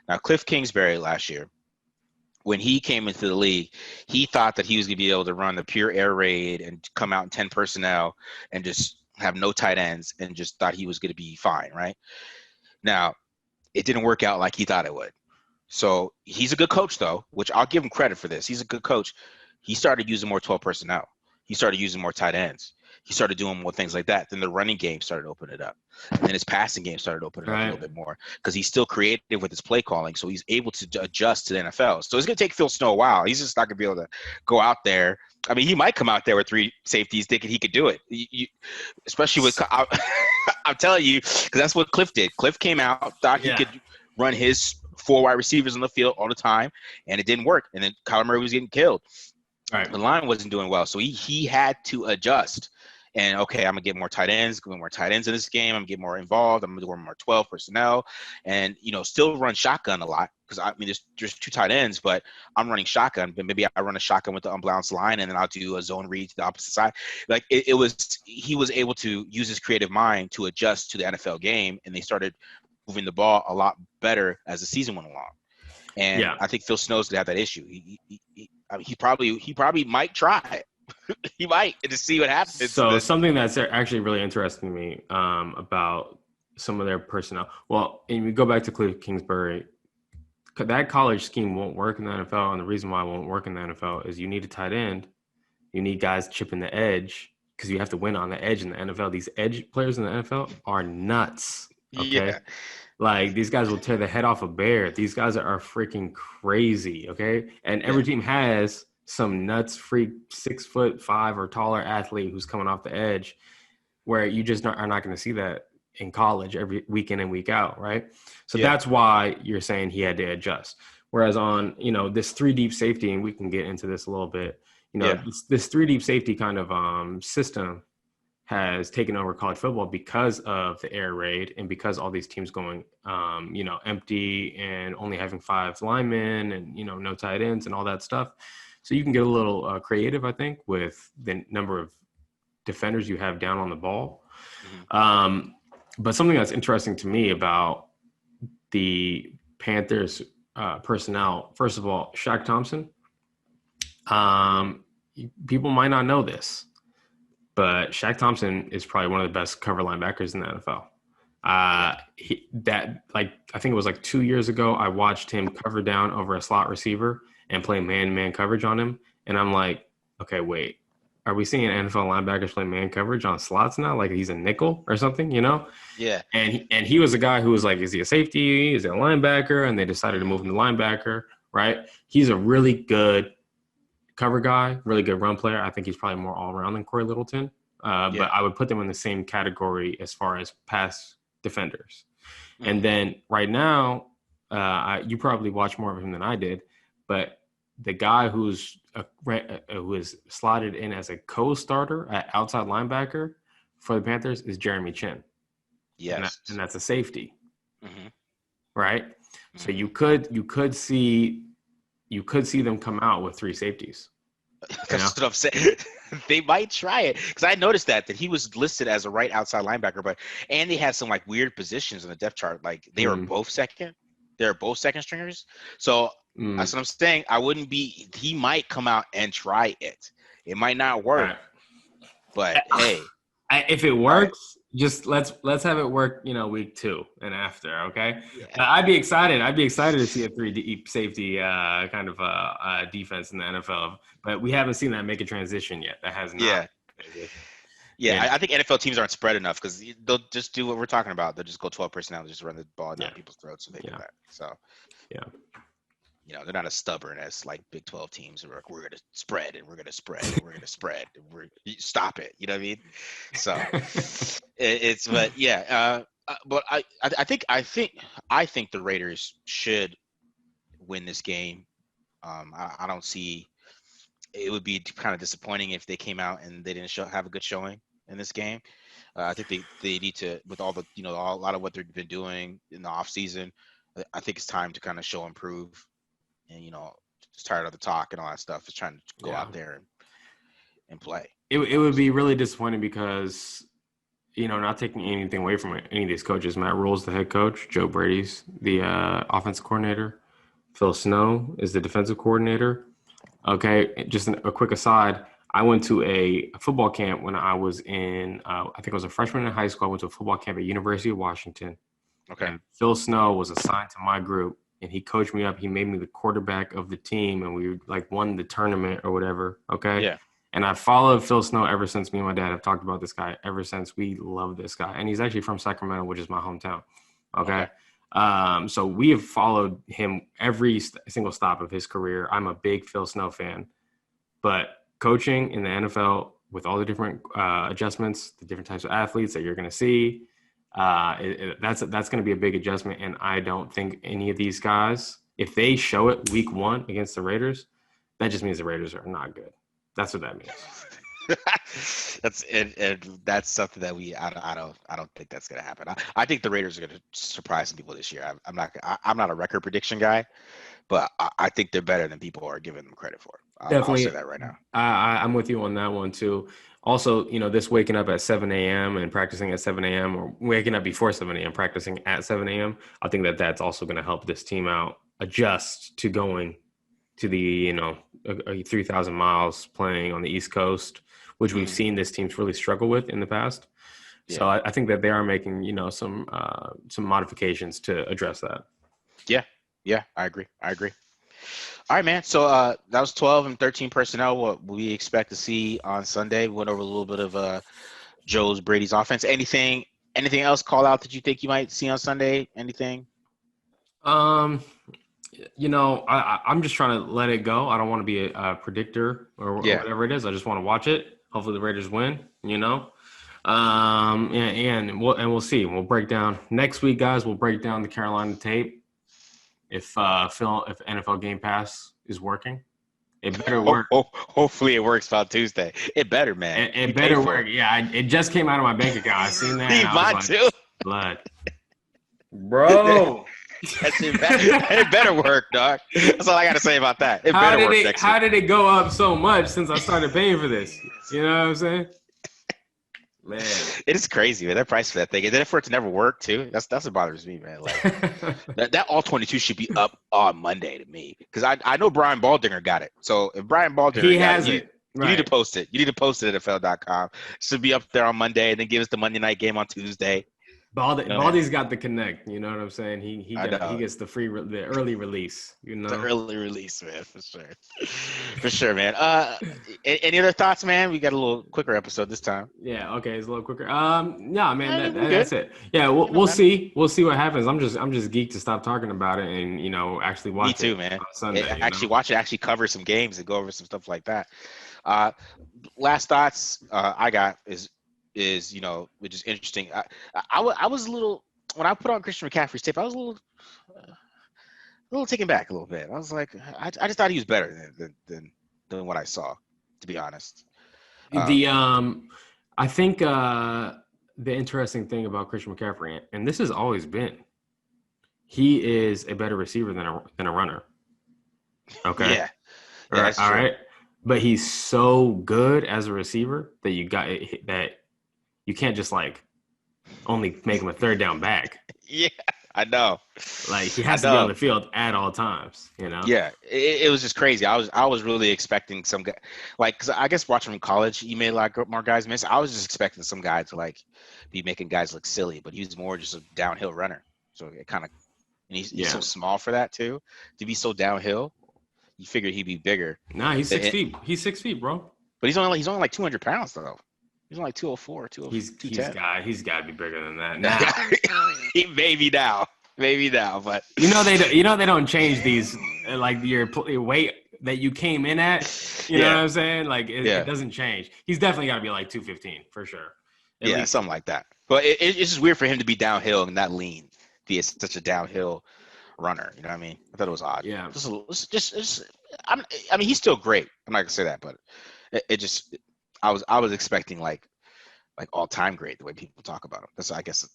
Now, Cliff Kingsbury last year, when he came into the league, he thought that he was going to be able to run the pure air raid and come out in 10 personnel and just have no tight ends and just thought he was going to be fine, right? Now, it didn't work out like he thought it would. So he's a good coach, though, which I'll give him credit for this. He's a good coach. He started using more 12 personnel. He started using more tight ends. He started doing more things like that. Then the running game started opening it up. And then his passing game started opening up a little bit more because he's still creative with his play calling. So he's able to adjust to the NFL. So it's going to take Phil Snow a while. He's just not going to be able to go out there. I mean, he might come out there with 3 safeties thinking he could do it, especially with – I'm telling you, because that's what Cliff did. Cliff came out, thought he could run his 4 wide receivers on the field all the time, and it didn't work. And then Kyler Murray was getting killed. Right. The line wasn't doing well. So he had to adjust. And, okay, I'm going to get more tight ends, in this game. I'm going to get more involved. I'm going to do more 12 personnel and, still run shotgun a lot because, I mean, there's 2 tight ends, but I'm running shotgun. But maybe I run a shotgun with the unbalanced line and then I'll do a zone read to the opposite side. Like he was able to use his creative mind to adjust to the NFL game, and they started moving the ball a lot better as the season went along. And I think Phil Snow's going to have that issue. He probably might try it. He might to see what happens. So something that's actually really interesting to me about some of their personnel. Well, and we go back to Cliff Kingsbury. That college scheme won't work in the NFL, and the reason why it won't work in the NFL is you need a tight end. You need guys chipping the edge because you have to win on the edge in the NFL. These edge players in the NFL are nuts. Okay. Yeah. Like, these guys will tear the head off a bear. These guys are freaking crazy, okay? And every team has some nuts freak 6'5" or taller athlete who's coming off the edge, where you just are not going to see that in college every week in and week out, right? So that's why you're saying he had to adjust. Whereas on, this 3 deep safety, and we can get into this a little bit, this 3 deep safety kind of system has taken over college football because of the air raid and because all these teams going, empty and only having 5 linemen and, no tight ends and all that stuff. So you can get a little creative, I think, with the number of defenders you have down on the ball. Mm-hmm. But something that's interesting to me about the Panthers personnel, first of all, Shaq Thompson, people might not know this. but Shaq Thompson is probably one of the best cover linebackers in the NFL. Yeah. I think it was like 2 years ago, I watched him cover down over a slot receiver and play man-to-man coverage on him. And I'm like, okay, wait, are we seeing NFL linebackers play man coverage on slots now? Like he's a nickel or something, you know? Yeah. And he was a guy who was like, is he a safety? Is he a linebacker? And they decided to move him to linebacker, right? He's a really good cover guy, really good run player. I think he's probably more all around than Corey Littleton. But I would put them in the same category as far as pass defenders. Mm-hmm. And then right now, you probably watch more of him than I did, but the guy who is slotted in as a co-starter at outside linebacker for the Panthers is Jeremy Chin. Yes. And that's a safety. Mm-hmm. Right? Mm-hmm. So you could see them come out with three safeties. That's what I'm saying. They might try it because I noticed that he was listed as a right outside linebacker, and they had some like weird positions in the depth chart. Like they were both second. They're both second stringers. So that's what I'm saying. He might come out and try it. It might not work, right. But hey, if it works, just let's have it work. Week 2 and after. Okay, yeah. I'd be excited. to see a 3 deep safety kind of defense in the NFL, but we haven't seen that make a transition yet. That has not. Yeah. Yeah, I think NFL teams aren't spread enough because they'll just do what we're talking about. They'll just go 12 personnel and just run the ball down people's throats. So they do that. So, they're not as stubborn as like Big 12 teams who are like, we're going to spread and we're going to spread and we're going to spread. Stop it. You know what I mean? So but I think the Raiders should win this game. I don't see. It would be kind of disappointing if they came out and they didn't have a good showing in this game. I think they need to, with all the a lot of what they've been doing in the off season. I think it's time to kind of show improve, and just tired of the talk and all that stuff. Just trying to go out there and play. It would be really disappointing because not taking anything away from any of these coaches. Matt Rule's the head coach. Joe Brady's the offensive coordinator. Phil Snow is the defensive coordinator. Okay, just a quick aside. I went to a football camp when I was in, I think I was a freshman in high school. I went to a football camp at University of Washington. Okay. And Phil Snow was assigned to my group, and he coached me up. He made me the quarterback of the team, and we like won the tournament or whatever. Okay. Yeah. And I followed Phil Snow ever since. Me and my dad have talked about this guy ever since. We love this guy, and he's actually from Sacramento, which is my hometown. Okay. So we have followed him every single stop of his career. I'm a big Phil Snow fan, but coaching in the NFL with all the different adjustments, the different types of athletes that you're going to see, that's going to be a big adjustment. And I don't think any of these guys, if they show it week 1 against the Raiders, that just means the Raiders are not good. That's what that means. That's something that I don't think that's gonna happen. I think the Raiders are gonna surprise some people this year. I'm not a record prediction guy, but I think they're better than people are giving them credit for. Definitely, I'll say that right now. I'm with you on that one too. Also, this waking up at 7 a.m. and practicing at 7 a.m. or waking up before 7 a.m. practicing at 7 a.m. I think that's also going to help this team out adjust to going to the 3,000 miles playing on the East Coast, which we've seen this team's really struggle with in the past. Yeah. So I think that they are making, some modifications to address that. Yeah, I agree. All right, man. So that was 12 and 13 personnel. What we expect to see on Sunday. We went over a little bit of Brady's offense. Anything else call out that you think you might see on Sunday? Anything? I'm just trying to let it go. I don't want to be a predictor or whatever it is. I just want to watch it. Hopefully the Raiders win, and we'll see. We'll break down next week, guys. We'll break down the Carolina tape. If NFL Game Pass is working, it better work. Hopefully it works by Tuesday. It better, man. It better work. Yeah, it just came out of my bank account. I seen that. Mine too. Blood, bro. It better work, dog. That's all I got to say about that. How did it go up so much since I started paying for this? You know what I'm saying? Man, it is crazy, man. That price for that thing, and then for it to never work too. That's what bothers me, man. Like that all 22 should be up on Monday to me because I know Brian Baldinger got it. So if Brian Baldinger You need to Right. post it. You need to post it at NFL.com. Should be up there on Monday, and then give us the Monday night game on Tuesday. Man, Baldy's got the connect. You know what I'm saying? I He know gets the early release. You the know. early release, man, for sure, for sure, man. Any other thoughts, man? We got a little quicker episode this time. Yeah. Okay. It's a little quicker. Yeah, man. We're good. That's it. Yeah. We'll Man. see. We'll see what happens. I'm just geeked to stop talking about it and actually Me watch too, it man. on Sunday. Actually, watch it. Actually, cover some games and go over some stuff like that. Uh, Last thoughts I got is which is interesting. I was a little when I put on Christian McCaffrey's tape. I was a little taken back a little bit. I was like, I just thought he was better than what I saw, to be honest. The I think the interesting thing about Christian McCaffrey, and this has always been, he is a better receiver than a runner. Okay. Yeah, yeah, that's All true. right. But he's so good as a receiver that you can't just like only make him a third down back. Yeah, I know. Like he has to be on the field at all times. Yeah, it was just crazy. I was really expecting some guy, like, cause I guess watching from college, he made a lot more guys miss. I was just expecting some guy to like be making guys look silly, but he was more just a downhill runner. So it kind of, and he's so small for that too, to be so downhill. You figured he'd be bigger. Nah, he's 6 feet. He's 6 feet, bro. But he's only like 200 pounds though. He's only like 204, 210. He's got to be bigger than that now. Maybe now, but they don't change these like your weight that you came in at. You know what I'm saying? Like it doesn't change. He's definitely got to be like 215 for sure. At least. Something like that. But it's just weird for him to be downhill and not lean, be such a downhill runner. You know what I mean? I thought it was odd. Yeah. I mean, he's still great. I'm not gonna say that, but I was expecting like all time great the way people talk about him. That's I guess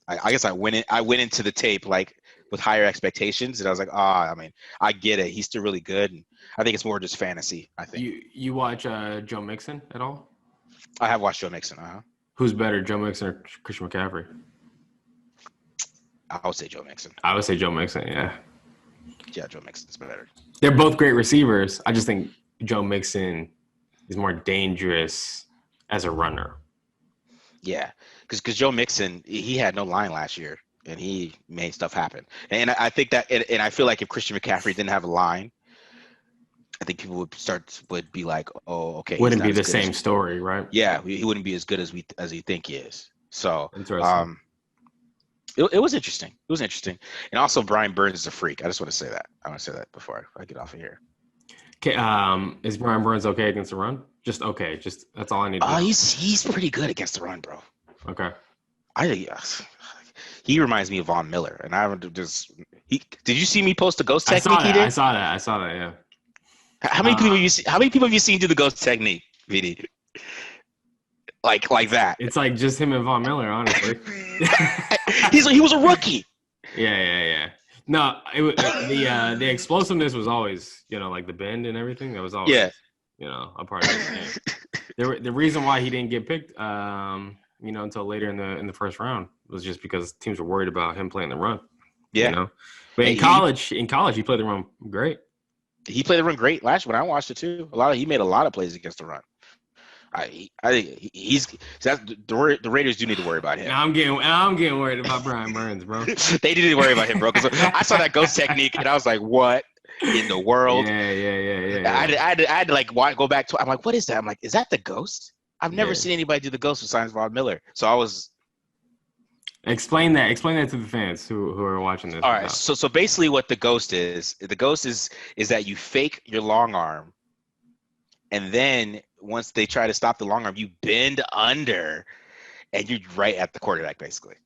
I went into the tape like with higher expectations, and I was like, I mean, I get it. He's still really good, and I think it's more just fantasy. I think you watch Joe Mixon at all? I have watched Joe Mixon. Who's better, Joe Mixon or Christian McCaffrey? I would say Joe Mixon. I would say Joe Mixon. Yeah. Yeah, Joe Mixon's better. They're both great receivers. I just think Joe Mixon is more dangerous as a runner. Yeah, because Joe Mixon, he had no line last year, and he made stuff happen. And I think that, and I feel like if Christian McCaffrey didn't have a line, I think people would be like, oh, okay. Wouldn't be the same story, right? Yeah, he wouldn't be as good as we think he is. So, interesting. It was interesting. It was interesting. And also, Brian Burns is a freak. I just want to say that. I want to say that before I get off of here. Okay, is Brian Burns okay against the run? Just okay. Just that's all I need to know. He's pretty good against the run, bro. Okay. He reminds me of Von Miller, and I haven't just. Did you see me post the ghost technique he did? I saw that. Yeah. How many people have you seen? How many people have you seen do the ghost technique, VD? Like that. It's like just him and Von Miller, honestly. He was a rookie. Yeah. No, the explosiveness was always, like the bend and everything. That was always, a part of the game. The reason why he didn't get picked, until later in the first round was just because teams were worried about him playing the run. Yeah. But in college, he played the run great. He played the run great last year when I watched it too. He made a lot of plays against the run. I think the Raiders do need to worry about him. I'm getting worried about Brian Burns, bro. They didn't worry about him, bro. Because I saw that ghost technique and I was like, "What in the world?" Yeah. I had to like go back to. I'm like, "What is that?" I'm like, "Is that the ghost?" I've never seen anybody do the ghost besides Von Miller. So I was. Explain that to the fans who are watching this. All right. So basically, what the ghost is that you fake your long arm, and then once they try to stop the long arm, you bend under, and you're right at the quarterback. Basically,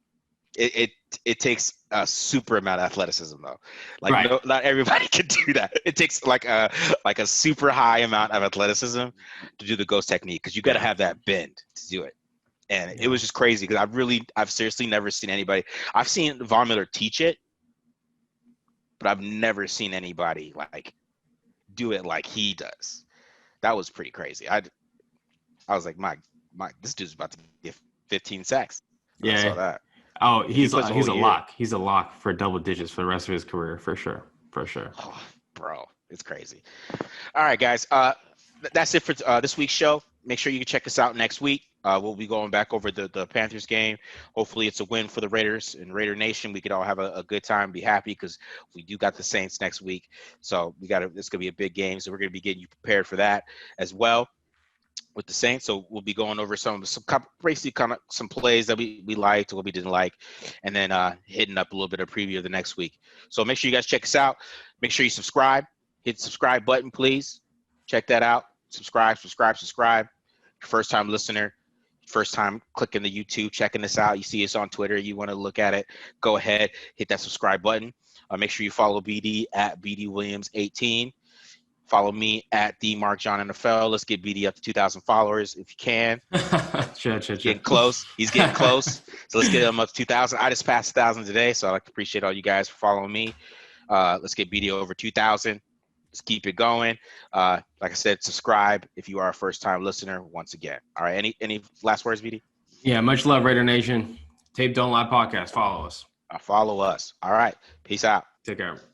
it takes a super amount of athleticism though. Like not everybody can do that. It takes like a super high amount of athleticism to do the ghost technique because you got to have that bend to do it. And it was just crazy because I've seriously never seen anybody. I've seen Von Miller teach it, but I've never seen anybody like do it like he does. That was pretty crazy. I was like, my, this dude's about to get 15 sacks. I saw that. Oh, he's a lock. He's a lock for double digits for the rest of his career, for sure. Oh, bro, it's crazy. All right, guys. that's it for this week's show. Make sure you can check us out next week. We'll be going back over the Panthers game. Hopefully, it's a win for the Raiders and Raider Nation. We could all have a good time, be happy because we do got the Saints next week. So it's gonna be a big game. So we're gonna be getting you prepared for that as well with the Saints. So we'll be going over basically kind of some plays that we liked, what we didn't like, and then hitting up a little bit of preview of the next week. So make sure you guys check us out. Make sure you subscribe. Hit the subscribe button, please. Check that out. Subscribe. First time listener, first time clicking the YouTube, checking this out. You see us on Twitter. You want to look at it, go ahead, hit that subscribe button. Make sure you follow BD at BD Williams 18. Follow me at the Mark John NFL. Let's get BD up to 2,000 followers if you can. Sure. Getting close. He's getting close. So let's get him up to 2,000. I just passed 1,000 today, so I'd like to appreciate all you guys for following me. Let's get BD over 2,000. Let's keep it going. Like I said, subscribe if you are a first-time listener. Once again, all right. Any last words, BD? Yeah, much love, Raider Nation. Tape Don't Lie podcast. Follow us. Follow us. All right. Peace out. Take care.